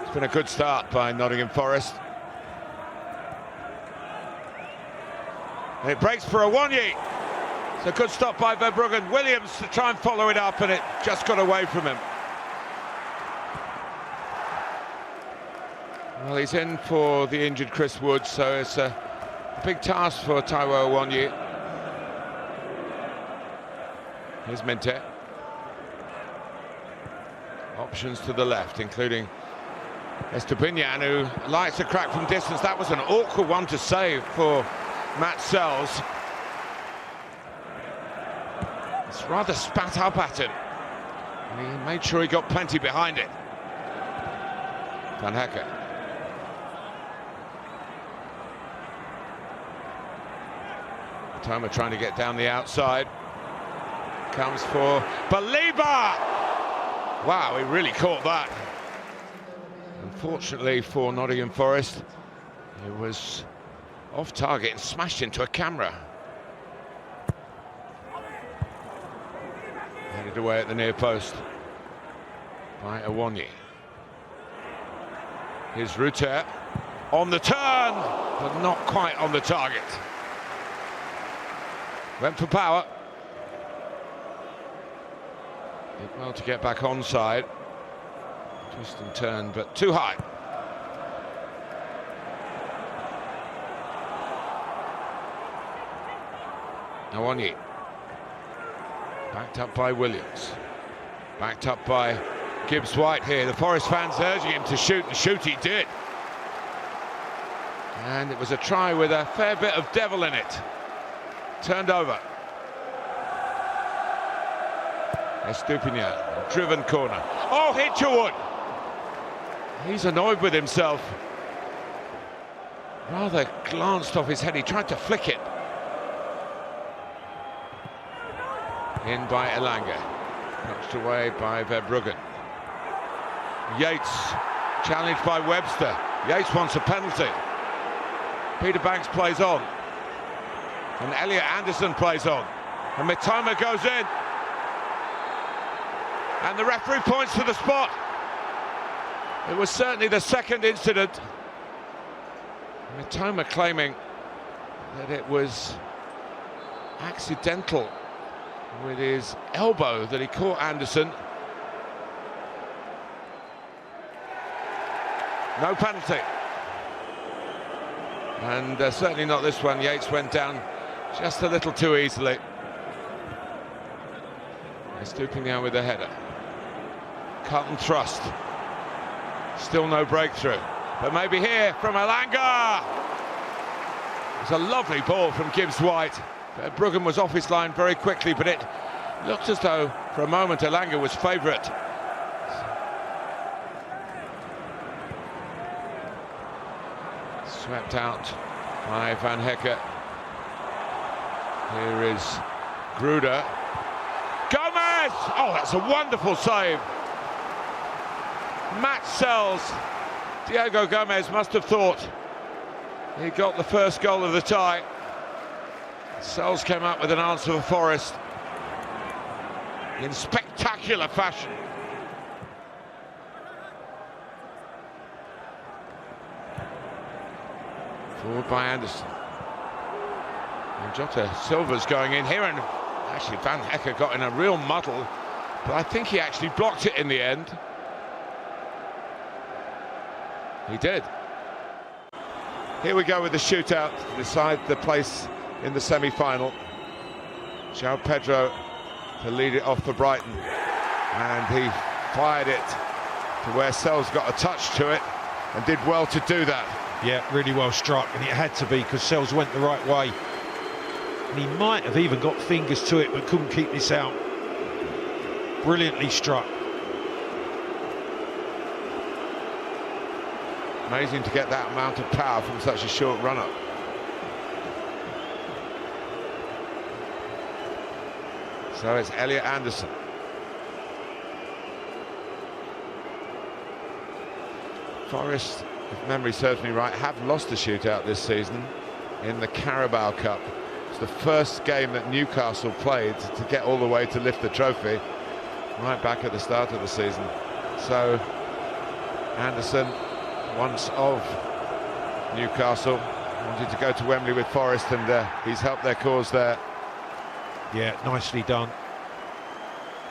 It's been a good start by Nottingham Forest. And it breaks for Awoniyi. It's a good stop by Verbruggen. Williams to try and follow it up, and it just got away from him. Well, he's in for the injured Chris Wood, so it's a big task for Taiwo Awoniyi. Here's Minte. Options to the left, including Estupinian, who likes to crack from distance. That was an awkward one to save for Matz Sels. It's rather spat up at him, and he made sure he got plenty behind it. Van Hecke. Toma trying to get down the outside. Comes for Baliba! Wow, he really caught that. Unfortunately for Nottingham Forest, it was off target and smashed into a camera. Headed away at the near post by Awoniyi. Here's Ruter on the turn, but not quite on the target. Went for power. Did well to get back onside. Twist and turn, but too high. Awoniyi. Backed up by Williams. Backed up by Gibbs-White here. The Forest fans urging him to shoot, and shoot he did. And it was a try with a fair bit of devil in it. Turned over. Estupinian, driven corner. Oh, Hinshelwood! He's annoyed with himself. Rather glanced off his head. He tried to flick it. In by Elanga. Touched away by Verbruggen. Yates, challenged by Webster. Yates wants a penalty. Peter Banks plays on. And Elliot Anderson plays on. And Mitoma goes in. And the referee points to the spot. It was certainly the second incident. Mitoma claiming that it was accidental with his elbow that he caught Anderson. No penalty. And certainly not this one. Yates went down just a little too easily. Stooping now with the header. Cut and thrust. Still no breakthrough. But maybe here from Elanga. It's a lovely ball from Gibbs-White. Bruggen was off his line very quickly, but it looked as though for a moment Elanga was favourite. Swept out by Van Hecke. Here is Gruder. Gomez! Oh, that's a wonderful save. Matz Sels. Diego Gomez must have thought he got the first goal of the tie. Sels came up with an answer for Forest in spectacular fashion. Forward by Anderson. And Jota Silva's going in here, and actually Van Hecke got in a real muddle, but I think he actually blocked it in the end. He did. Here we go with the shootout to decide the place in the semi-final. João Pedro to lead it off for Brighton, and he fired it to where Sels got a touch to it and did well to do that. Yeah, really well struck, and it had to be because Sels went the right way. And he might have even got fingers to it, but couldn't keep this out. Brilliantly struck. Amazing to get that amount of power from such a short run-up. So it's Elliot Anderson. Forest, if memory serves me right, have lost a shootout this season in the Carabao Cup. It's the first game that Newcastle played to get all the way to lift the trophy, right back at the start of the season. So Anderson, once of Newcastle, wanted to go to Wembley with Forest, and he's helped their cause there. Yeah, nicely done.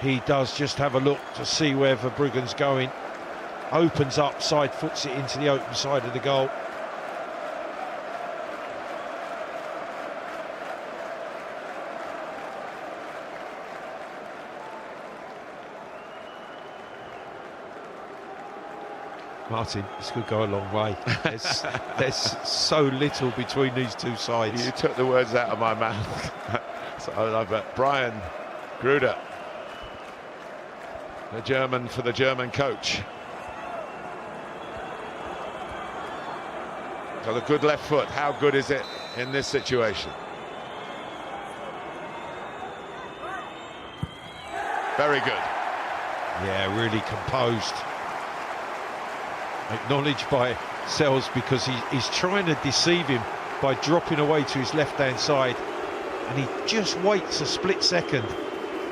He does just have a look to see where Verbruggen's going. Opens up, side foots it into the open side of the goal. Martin, this could go a long way. There's so little between these two sides. You took the words out of my mouth. But Brian Gruder, the German for the German coach. Got a good left foot. How good is it in this situation? Very good. Yeah, really composed. Acknowledged by Sels, because he's trying to deceive him by dropping away to his left-hand side, and he just waits a split second.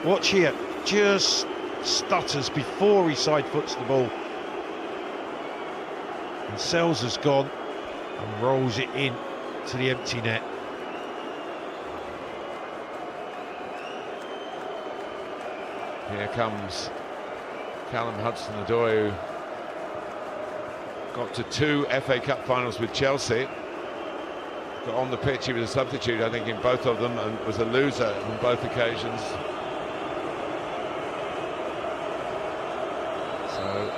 Watch here, just stutters before he side foots the ball. And Sels has gone and rolls it in to the empty net. Here comes Callum Hudson-Odoi, who got to 2 FA Cup finals with Chelsea. Got on the pitch, he was a substitute, I think, in both of them, and was a loser on both occasions. So,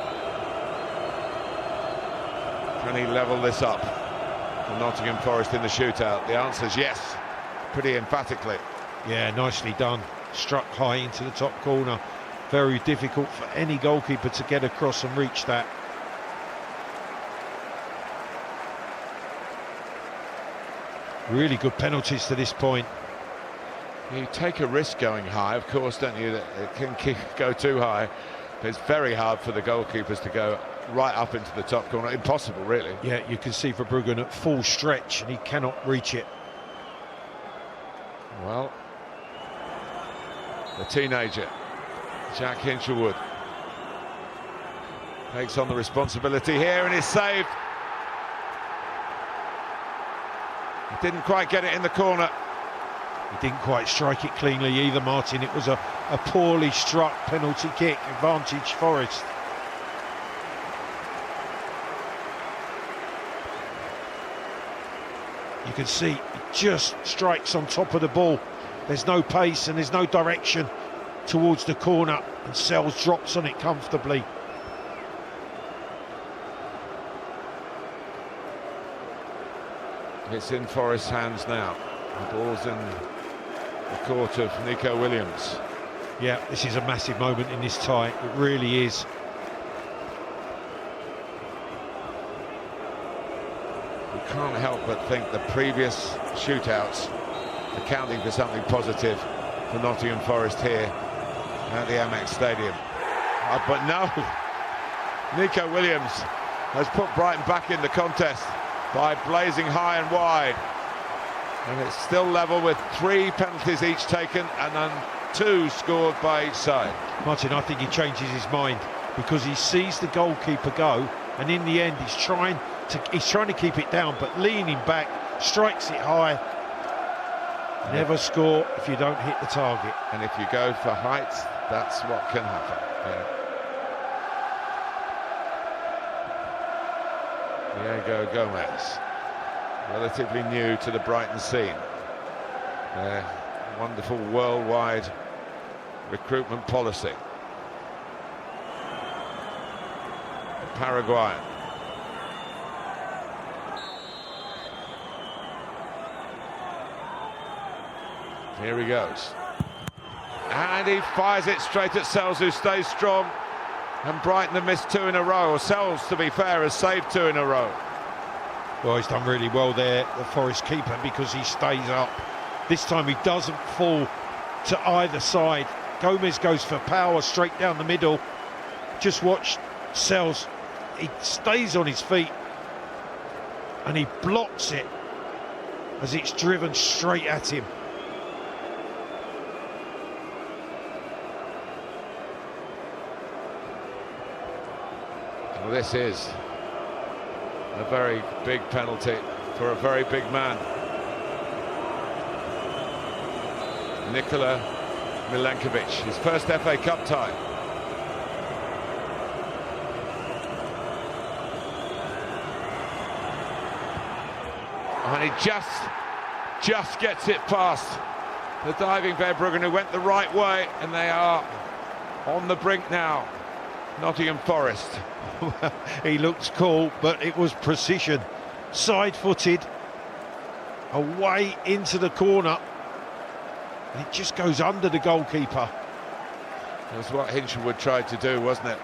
can he level this up for Nottingham Forest in the shootout? The answer is yes, pretty emphatically. Yeah, nicely done. Struck high into the top corner. Very difficult for any goalkeeper to get across and reach that. Really good penalties to this point. You take a risk going high, of course, don't you? That it can go too high. But it's very hard for the goalkeepers to go right up into the top corner. Impossible, really. Yeah, you can see Verbruggen at full stretch, and he cannot reach it. Well, the teenager, Jack Hinshelwood, takes on the responsibility here and is saved. He didn't quite get it in the corner. He didn't quite strike it cleanly either, Martin. It was a poorly struck penalty kick, advantage Forest. You can see it just strikes on top of the ball. There's no pace and there's no direction towards the corner, and Sels drops on it comfortably. It's in Forest's hands now. The ball's in the court of Nico Williams. Yeah, this is a massive moment in this tie. It really is. We can't help but think the previous shootouts accounting for something positive for Nottingham Forest here at the Amex Stadium. But no, Nico Williams has put Brighton back in the contest by blazing high and wide, and it's still level with 3 penalties each taken and then 2 scored by each side. Martin, I think he changes his mind because he sees the goalkeeper go, and in the end he's trying to keep it down, but leaning back, strikes it high. Never score if you don't hit the target. And if you go for height, that's what can happen. Diego Gomez, relatively new to the Brighton scene. Their wonderful worldwide recruitment policy. Paraguayan. Here he goes. And he fires it straight at Sels, who stays strong. And Brighton have missed 2 in a row. Or Sels, to be fair, has saved 2 in a row. Well, he's done really well there, the Forest keeper, because he stays up. This time he doesn't fall to either side. Gomez goes for power straight down the middle. Just watch Sels. He stays on his feet and he blocks it as it's driven straight at him. Well, this is a very big penalty for a very big man. Nikola Milenkovic, his first FA Cup tie. And he just gets it past the diving Verbruggen, who went the right way, and they are on the brink now. Nottingham Forest. He looks cool, but it was precision. Side-footed, away into the corner. And it just goes under the goalkeeper. That's what Hinshelwood tried to do, wasn't it?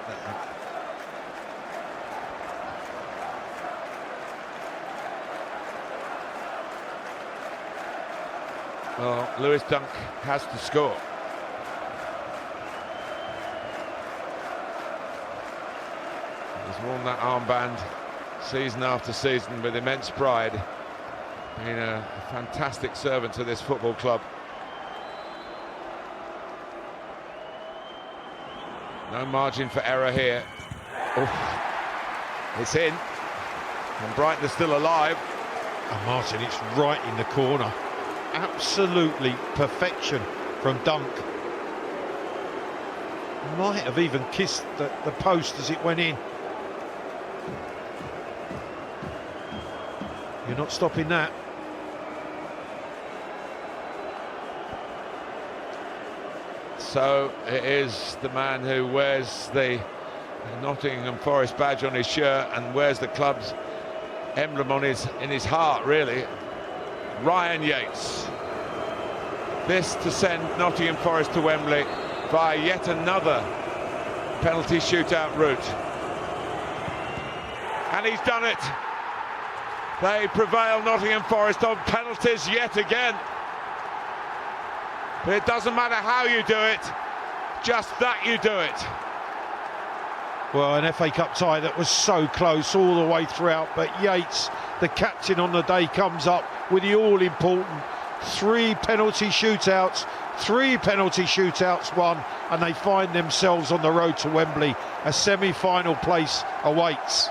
Well, Lewis Dunk has to score. He's worn that armband season after season with immense pride, being a fantastic servant to this football club. No margin for error here. Oof. It's in, and Brighton are still alive. And Martin, it's right in the corner. Absolutely perfection from Dunk. Might have even kissed the post as it went in. You're not stopping that. So it is the man who wears the Nottingham Forest badge on his shirt and wears the club's emblem on in his heart, really. Ryan Yates. This to send Nottingham Forest to Wembley via yet another penalty shootout route. And he's done it. They prevail, Nottingham Forest, on penalties yet again. But it doesn't matter how you do it, just that you do it. Well, an FA Cup tie that was so close all the way throughout, but Yates, the captain on the day, comes up with the all-important three penalty shootouts won, and they find themselves on the road to Wembley. A semi-final place awaits.